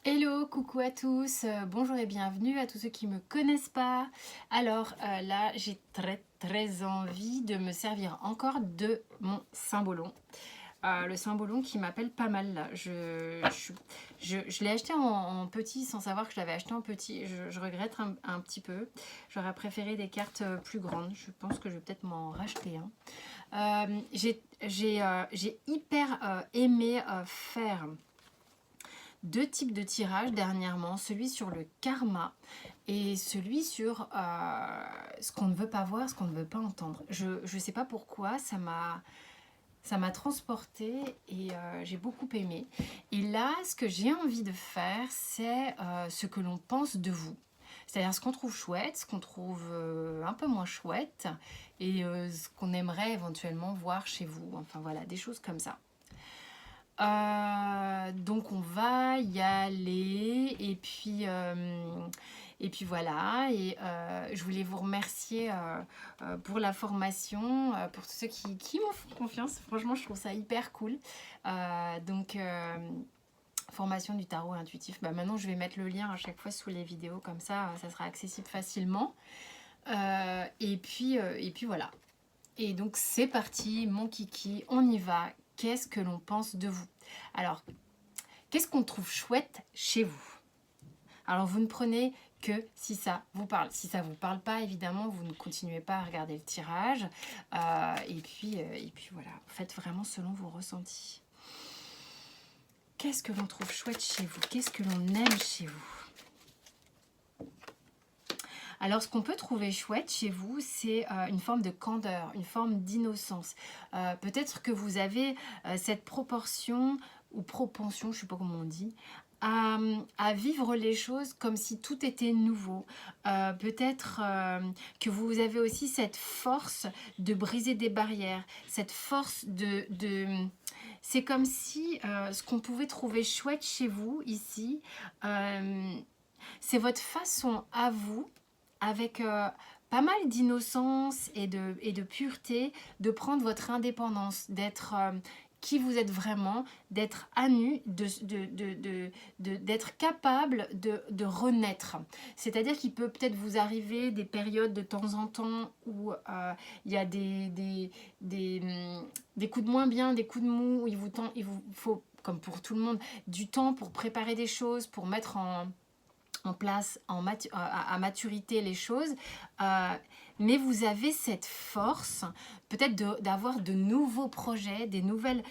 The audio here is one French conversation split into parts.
Hello, coucou à tous, bonjour et bienvenue à tous ceux qui ne me connaissent pas. Alors là, j'ai très envie de me servir encore de mon cymbolon. Le cymbolon qui m'appelle pas mal là. Je l'ai acheté en petit sans savoir que je l'avais acheté en petit. Je regrette un petit peu. J'aurais préféré des cartes plus grandes. Je pense que je vais peut-être m'en racheter un. J'ai hyper aimé faire deux types de tirages dernièrement, celui sur le karma et celui sur ce qu'on ne veut pas voir, ce qu'on ne veut pas entendre. Je ne sais pas pourquoi, ça m'a transportée et j'ai beaucoup aimé. Et là, ce que j'ai envie de faire, c'est ce que l'on pense de vous. C'est-à-dire ce qu'on trouve chouette, ce qu'on trouve un peu moins chouette et ce qu'on aimerait éventuellement voir chez vous. Enfin voilà, des choses comme ça. Donc on va y aller et puis voilà et je voulais vous remercier pour la formation, pour tous ceux qui m'ont fait confiance. Franchement, je trouve ça hyper cool. Donc formation du tarot intuitif. Maintenant, je vais mettre le lien à chaque fois sous les vidéos, comme ça sera accessible facilement. Et puis voilà. Et donc c'est parti, mon kiki, on y va. Qu'est-ce que l'on pense de vous? Alors, qu'est-ce qu'on trouve chouette chez vous? Alors, vous ne prenez que si ça vous parle. Si ça ne vous parle pas, évidemment, vous ne continuez pas à regarder le tirage. Et puis voilà, faites vraiment selon vos ressentis. Qu'est-ce que l'on trouve chouette chez vous? Qu'est-ce que l'on aime chez vous? Alors, ce qu'on peut trouver chouette chez vous, c'est une forme de candeur, une forme d'innocence. Peut-être que vous avez cette proportion ou propension, je ne sais pas comment on dit, à vivre les choses comme si tout était nouveau. Peut-être que vous avez aussi cette force de briser des barrières, cette force c'est comme si ce qu'on pouvait trouver chouette chez vous ici, c'est votre façon à vous avec pas mal d'innocence et de pureté, de prendre votre indépendance, d'être qui vous êtes vraiment, d'être à nu, d'être capable de renaître. C'est-à-dire qu'il peut peut-être vous arriver des périodes de temps en temps où il y a des coups de moins bien, des coups de mou, où il vous faut, comme pour tout le monde, du temps pour préparer des choses, pour mettre en place à maturité les choses, mais vous avez cette force peut-être d'avoir de nouveaux projets, des nouvelles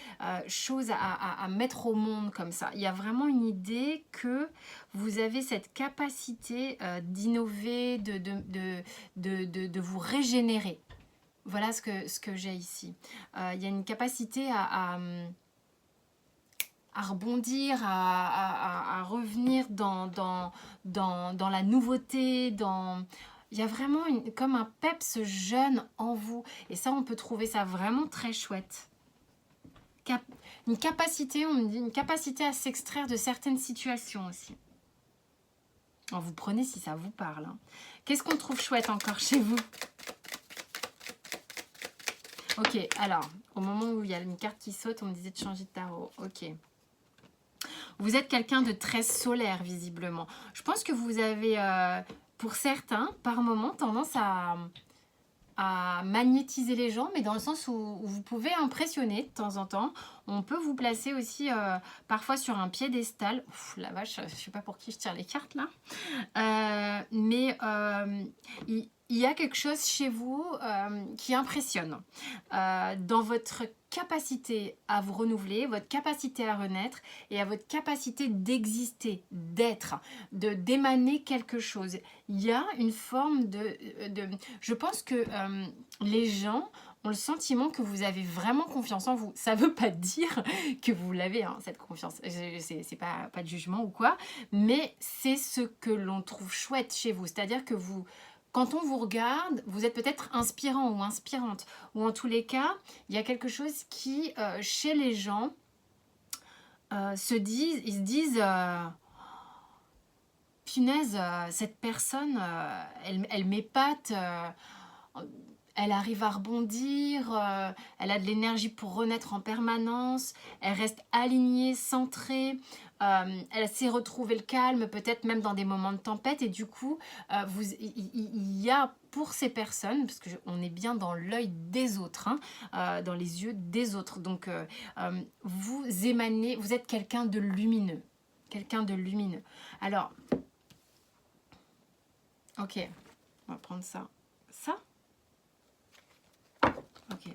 choses à mettre au monde comme ça. Il y a vraiment une idée que vous avez cette capacité d'innover, de vous régénérer. Voilà ce que j'ai ici. Il y a une capacité à rebondir, à revenir dans la nouveauté, il y a vraiment comme un peps jeune en vous. Et ça, on peut trouver ça vraiment très chouette. Une capacité, on me dit, une capacité à s'extraire de certaines situations aussi. Alors, vous prenez si ça vous parle. Hein. Qu'est-ce qu'on trouve chouette encore chez vous? Ok, alors, au moment où il y a une carte qui saute, on me disait de changer de tarot. Ok. Vous êtes quelqu'un de très solaire, visiblement. Je pense que vous avez, pour certains, par moment, tendance à magnétiser les gens, mais dans le sens où vous pouvez impressionner de temps en temps. On peut vous placer aussi parfois sur un piédestal. Ouf, la vache, je ne sais pas pour qui je tire les cartes là. Mais il y a quelque chose chez vous qui impressionne dans votre capacité à vous renouveler, votre capacité à renaître et à votre capacité d'exister, d'être, d'émaner quelque chose. Il y a une forme je pense que les gens ont le sentiment que vous avez vraiment confiance en vous. Ça ne veut pas dire que vous l'avez, hein, cette confiance. C'est pas de jugement ou quoi, mais c'est ce que l'on trouve chouette chez vous. C'est-à-dire que vous, quand on vous regarde, vous êtes peut-être inspirant ou inspirante. Ou en tous les cas, il y a quelque chose qui, chez les gens, ils se disent punaise, cette personne, elle m'épate. elle arrive à rebondir, elle a de l'énergie pour renaître en permanence, elle reste alignée, centrée, elle sait retrouver le calme, peut-être même dans des moments de tempête. Et du coup, il y a pour ces personnes, parce qu'on est bien dans l'œil des autres, hein, dans les yeux des autres. Donc, vous émanez, vous êtes quelqu'un de lumineux. Quelqu'un de lumineux. Alors, ok, on va prendre ça. Ça? Ok.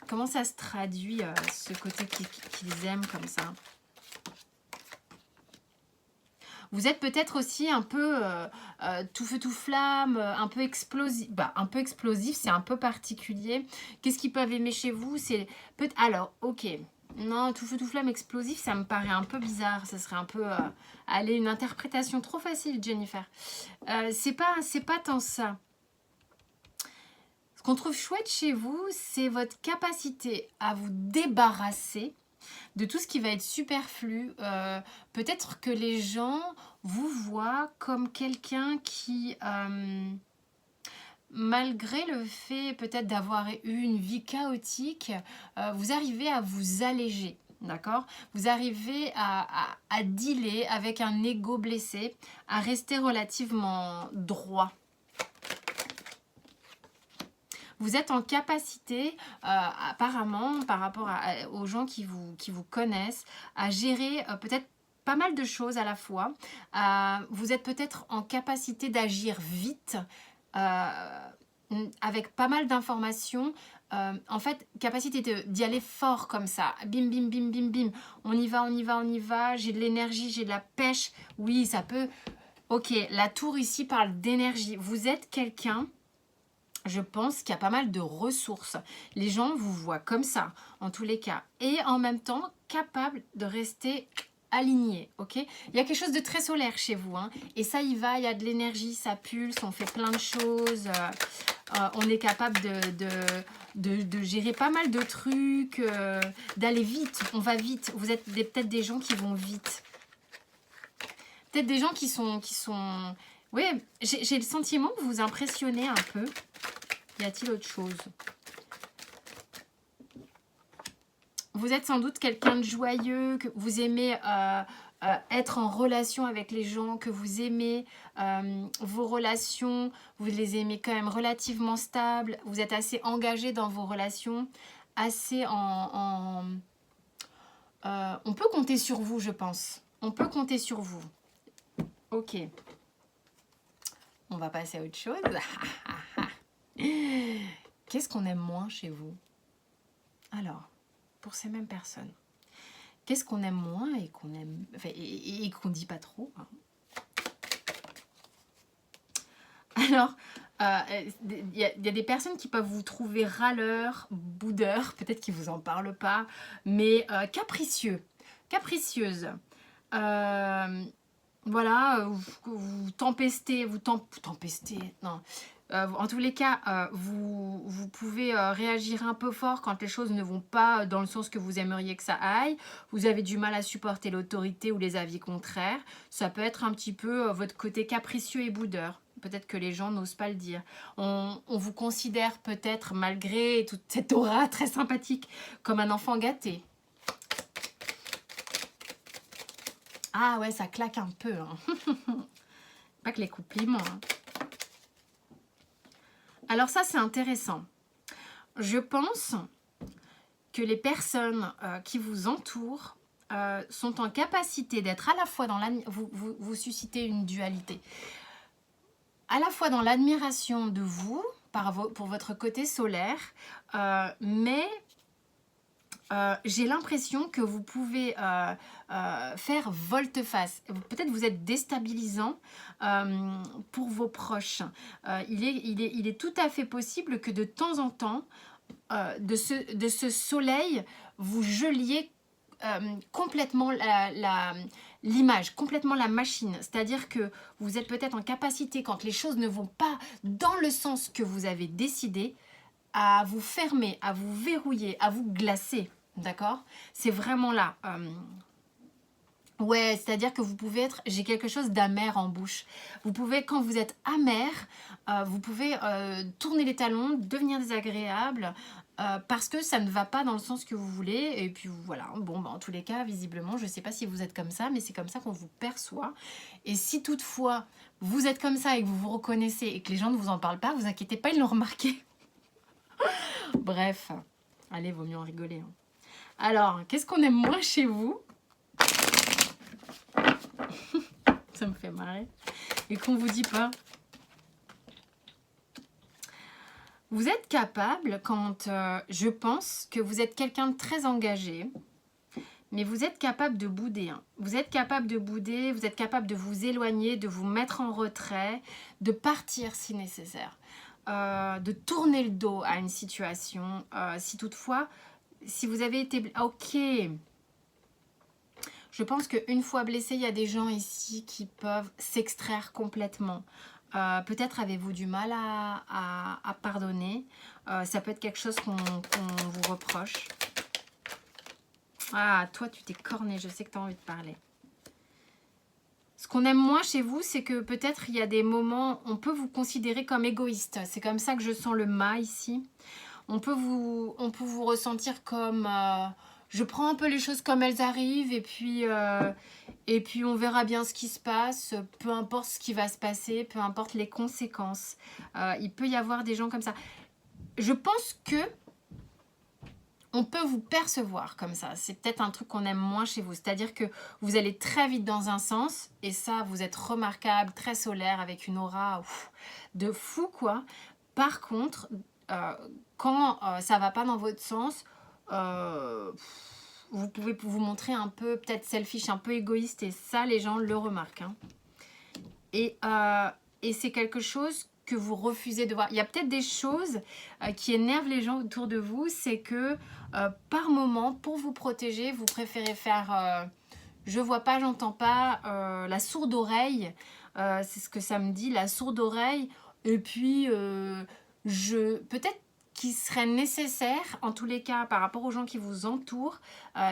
Comment ça se traduit, ce côté qu'ils aiment comme ça? Vous êtes peut-être aussi un peu tout feu tout flamme, un peu explosif. Bah, un peu explosif, c'est un peu particulier. Qu'est-ce qu'ils peuvent aimer chez vous? C'est alors, ok. Non, tout feu tout flamme explosif, ça me paraît un peu bizarre. Ça serait un peu allez, une interprétation trop facile, Jennifer. C'est pas tant ça. Ce qu'on trouve chouette chez vous, c'est votre capacité à vous débarrasser de tout ce qui va être superflu. Peut-être que les gens vous voient comme quelqu'un qui, malgré le fait peut-être d'avoir eu une vie chaotique, vous arrivez à vous alléger. D'accord? Vous arrivez à dealer avec un ego blessé, à rester relativement droit. Vous êtes en capacité, apparemment, par rapport aux gens qui vous connaissent, à gérer peut-être pas mal de choses à la fois. Vous êtes peut-être en capacité d'agir vite, avec pas mal d'informations. En fait, capacité d'y aller fort comme ça. Bim, bim, bim, bim, bim. On y va, on y va, on y va. J'ai de l'énergie, j'ai de la pêche. Oui, ça peut... Ok, la tour ici parle d'énergie. Vous êtes quelqu'un... Je pense qu'il y a pas mal de ressources. Les gens vous voient comme ça, en tous les cas. Et en même temps, capable de rester aligné, ok? Il y a quelque chose de très solaire chez vous, hein, et ça y va, il y a de l'énergie, ça pulse, on fait plein de choses. On est capable de gérer pas mal de trucs, d'aller vite, on va vite. Vous êtes peut-être des gens qui vont vite. Peut-être des gens qui sont... Oui, j'ai le sentiment que vous impressionnez un peu. Y a-t-il autre chose? Vous êtes sans doute quelqu'un de joyeux, que vous aimez être en relation avec les gens que vous aimez. Vos relations, vous les aimez quand même relativement stables. Vous êtes assez engagé dans vos relations, assez on peut compter sur vous, je pense. On peut compter sur vous. Ok. On va passer à autre chose. Qu'est-ce qu'on aime moins chez vous? Alors, pour ces mêmes personnes, qu'est-ce qu'on aime moins et qu'on aime, enfin, et qu'on dit pas trop, hein? Alors, il y a des personnes qui peuvent vous trouver râleur, boudeur, peut-être qu'ils vous en parlent pas, mais capricieux, capricieuse. Voilà, vous tempestez, tempestez, non. En tous les cas, vous pouvez réagir un peu fort quand les choses ne vont pas dans le sens que vous aimeriez que ça aille. Vous avez du mal à supporter l'autorité ou les avis contraires. Ça peut être un petit peu votre côté capricieux et boudeur. Peut-être que les gens n'osent pas le dire. On vous considère peut-être, malgré toute cette aura très sympathique, comme un enfant gâté. Ah ouais, ça claque un peu, hein. Pas que les compliments, hein. Alors ça, c'est intéressant. Je pense que les personnes qui vous entourent sont en capacité d'être à la fois dans vous suscitez une dualité. À la fois dans l'admiration de vous, pour votre côté solaire, mais j'ai l'impression que vous pouvez faire volte-face. Peut-être vous êtes déstabilisant pour vos proches. Il est tout à fait possible que de temps en temps, de ce soleil, vous geliez complètement l'image, complètement la machine. C'est-à-dire que vous êtes peut-être en capacité, quand les choses ne vont pas dans le sens que vous avez décidé, à vous fermer, à vous verrouiller, à vous glacer. D'accord? C'est vraiment là. Ouais, c'est-à-dire que vous pouvez être... J'ai quelque chose d'amer en bouche. Vous pouvez, quand vous êtes amer, vous pouvez tourner les talons, devenir désagréable, parce que ça ne va pas dans le sens que vous voulez. Et puis voilà, bon, bah, en tous les cas, visiblement, je ne sais pas si vous êtes comme ça, mais c'est comme ça qu'on vous perçoit. Et si toutefois, vous êtes comme ça et que vous vous reconnaissez et que les gens ne vous en parlent pas, vous inquiétez pas, ils l'ont remarqué. Bref, allez, vaut mieux en rigoler. Hein. Alors, qu'est-ce qu'on aime moins chez vous? Ça me fait marrer. Et qu'on vous dit pas. Vous êtes capable, quand je pense que vous êtes quelqu'un de très engagé, mais vous êtes capable de bouder. Hein. Vous êtes capable de bouder, vous êtes capable de vous éloigner, de vous mettre en retrait, de partir si nécessaire, de tourner le dos à une situation. Si toutefois, si vous avez été... Ok. Je pense qu'une fois blessé, il y a des gens ici qui peuvent s'extraire complètement. Peut-être avez-vous du mal à pardonner. Ça peut être quelque chose qu'on vous reproche. Ah, toi, tu t'es corné. Je sais que tu as envie de parler. Ce qu'on aime moins chez vous, c'est que peut-être il y a des moments, on peut vous considérer comme égoïste. C'est comme ça que je sens le mât ici. On peut vous ressentir comme... je prends un peu les choses comme elles arrivent et puis on verra bien ce qui se passe, peu importe ce qui va se passer, peu importe les conséquences. Il peut y avoir des gens comme ça. Je pense que on peut vous percevoir comme ça. C'est peut-être un truc qu'on aime moins chez vous. C'est-à-dire que vous allez très vite dans un sens et ça, vous êtes remarquable, très solaire, avec une aura de fou, quoi. Par contre, quand ça va pas dans votre sens, vous pouvez vous montrer un peu peut-être selfish, un peu égoïste, et ça les gens le remarquent. Hein. Et c'est quelque chose que vous refusez de voir. Il y a peut-être des choses qui énervent les gens autour de vous, c'est que par moment, pour vous protéger, vous préférez faire je vois pas, j'entends pas, la sourde oreille, c'est ce que ça me dit, la sourde oreille. Et puis peut-être qu'il serait nécessaire, en tous les cas, par rapport aux gens qui vous entourent,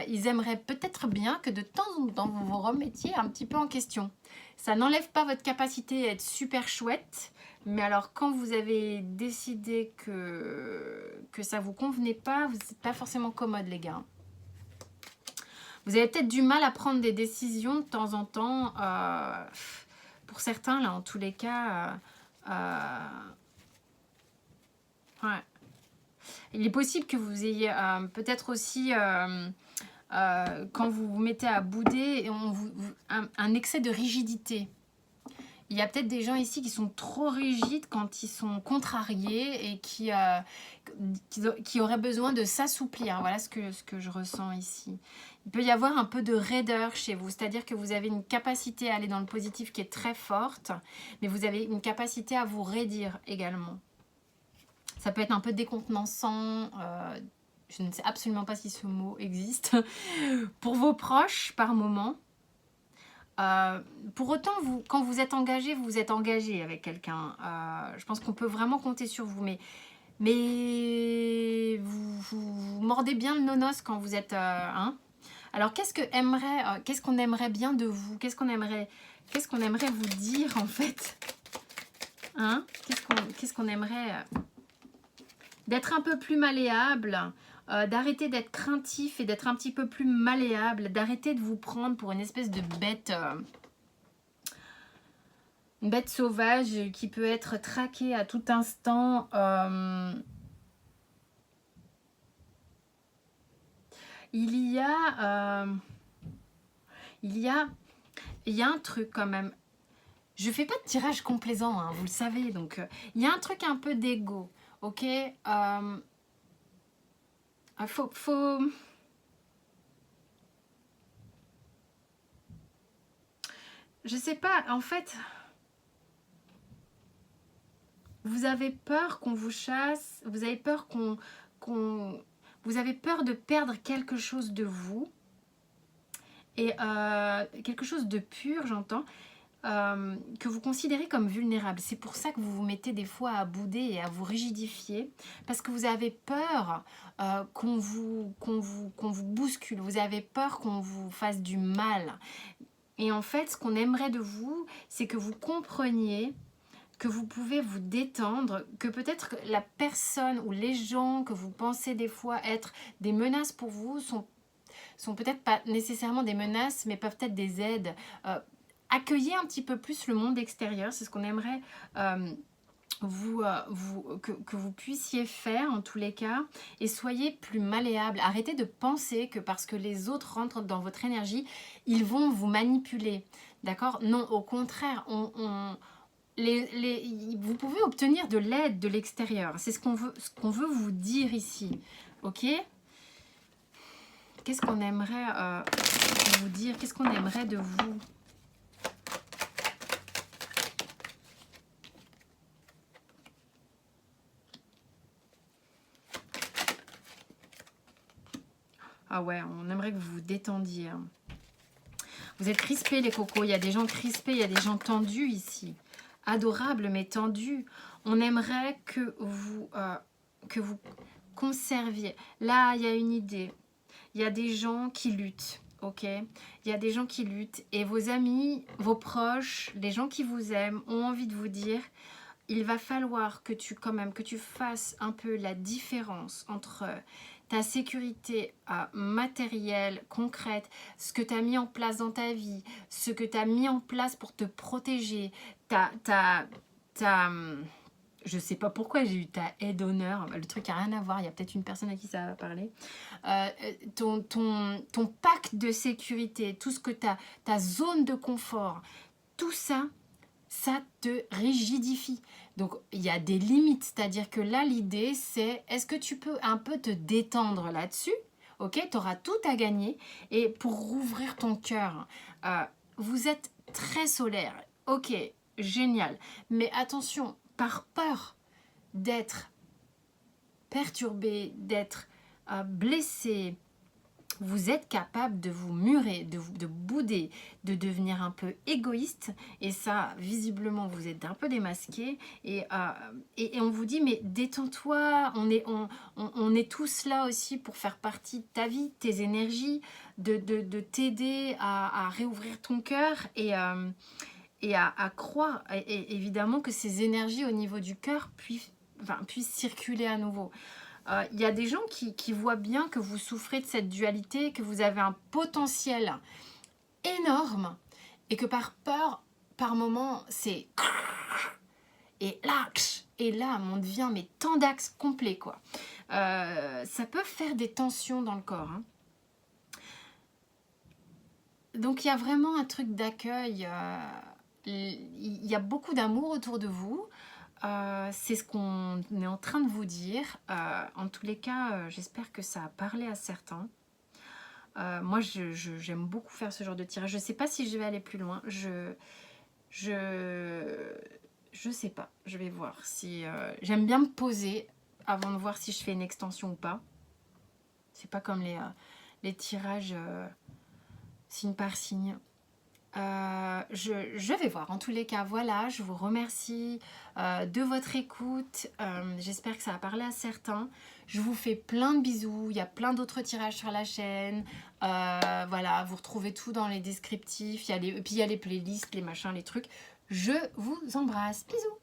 ils aimeraient peut-être bien que de temps en temps, vous vous remettiez un petit peu en question. Ça n'enlève pas votre capacité à être super chouette, mais alors quand vous avez décidé que ça ne vous convenait pas, vous n'êtes pas forcément commode, les gars. Vous avez peut-être du mal à prendre des décisions de temps en temps. Pour certains, là, en tous les cas... ouais. Il est possible que vous ayez peut-être aussi, quand vous vous mettez à bouder, un excès de rigidité. Il y a peut-être des gens ici qui sont trop rigides quand ils sont contrariés et qui auraient besoin de s'assouplir. Voilà ce que je ressens ici. Il peut y avoir un peu de raideur chez vous, c'est-à-dire que vous avez une capacité à aller dans le positif qui est très forte, mais vous avez une capacité à vous raidir également. Ça peut être un peu décontenançant, je ne sais absolument pas si ce mot existe, pour vos proches par moment. Pour autant, quand vous êtes engagé avec quelqu'un. Je pense qu'on peut vraiment compter sur vous, mais vous mordez bien le nonos quand vous êtes... hein. Alors, qu'est-ce qu'on aimerait bien de vous? Qu'est-ce qu'on aimerait vous dire, en fait? Hein? Qu'est-ce qu'on aimerait... d'être un peu plus malléable, d'arrêter d'être craintif et d'être un petit peu plus malléable, d'arrêter de vous prendre pour une espèce de bête, une bête sauvage qui peut être traquée à tout instant. Il y a un truc quand même. Je fais pas de tirage complaisant, hein, vous le savez, donc il y a un truc un peu d'ego. Ok, faut... Je sais pas, en fait, vous avez peur qu'on vous chasse, vous avez peur vous avez peur de perdre quelque chose de vous, et quelque chose de pur, j'entends. que vous considérez comme vulnérable. C'est pour ça que vous vous mettez des fois à bouder et à vous rigidifier, parce que vous avez peur qu'on vous bouscule, vous avez peur qu'on vous fasse du mal. Et en fait, ce qu'on aimerait de vous, c'est que vous compreniez que vous pouvez vous détendre, que peut-être la personne ou les gens que vous pensez des fois être des menaces pour vous sont peut-être pas nécessairement des menaces, mais peuvent être des aides. Accueillez un petit peu plus le monde extérieur, c'est ce qu'on aimerait que vous puissiez faire en tous les cas, et soyez plus malléable. Arrêtez de penser que parce que les autres rentrent dans votre énergie, ils vont vous manipuler. D'accord? Non, au contraire, vous pouvez obtenir de l'aide de l'extérieur. C'est ce qu'on veut vous dire ici. Ok? Qu'est-ce qu'on aimerait vous dire? Qu'est-ce qu'on aimerait de vous? Ah ouais, on aimerait que vous vous détendiez. Vous êtes crispés les cocos, il y a des gens crispés, il y a des gens tendus ici. Adorables mais tendus. On aimerait que vous conserviez. Là, il y a une idée. Il y a des gens qui luttent, ok? Il y a des gens qui luttent et vos amis, vos proches, les gens qui vous aiment ont envie de vous dire il va falloir que tu fasses un peu la différence entre ta sécurité matérielle, concrète, ce que tu as mis en place dans ta vie, ce que tu as mis en place pour te protéger, je sais pas pourquoi j'ai eu ta aide d'honneur, le truc n'a rien à voir, il y a peut-être une personne à qui ça va parler. Ton pack de sécurité, tout ce que tu as, ta zone de confort, tout ça, ça te rigidifie. Donc, il y a des limites. C'est-à-dire que là, l'idée, c'est est-ce que tu peux un peu te détendre là-dessus? Ok, tu auras tout à gagner. Et pour rouvrir ton cœur, vous êtes très solaire. Ok, génial. Mais attention, par peur d'être perturbé, d'être blessé, vous êtes capable de vous murer, de bouder, de devenir un peu égoïste. Et ça, visiblement, vous êtes un peu démasqué. Et on vous dit, mais détends-toi, on est tous là aussi pour faire partie de ta vie, tes énergies, de t'aider à réouvrir ton cœur et à croire, et évidemment, que ces énergies au niveau du cœur puissent circuler à nouveau. Il y a des gens qui voient bien que vous souffrez de cette dualité, que vous avez un potentiel énorme et que par peur, par moment, c'est... Et là, on devient mais tant d'axes complets, quoi. Ça peut faire des tensions dans le corps. Hein. Donc, il y a vraiment un truc d'accueil. Il y a beaucoup d'amour autour de vous. C'est ce qu'on est en train de vous dire. En tous les cas, j'espère que ça a parlé à certains. Moi, j'aime beaucoup faire ce genre de tirage. Je ne sais pas si je vais aller plus loin. Je sais pas. Je vais voir. Si j'aime bien me poser avant de voir si je fais une extension ou pas. C'est pas comme les tirages signe par signe. Je vais voir. En tous les cas, voilà, je vous remercie de votre écoute. J'espère que ça a parlé à certains. Je vous fais plein de bisous. Il y a plein d'autres tirages sur la chaîne. Voilà, vous retrouvez tout dans les descriptifs. Puis il y a les playlists, les machins, les trucs. Je vous embrasse. Bisous.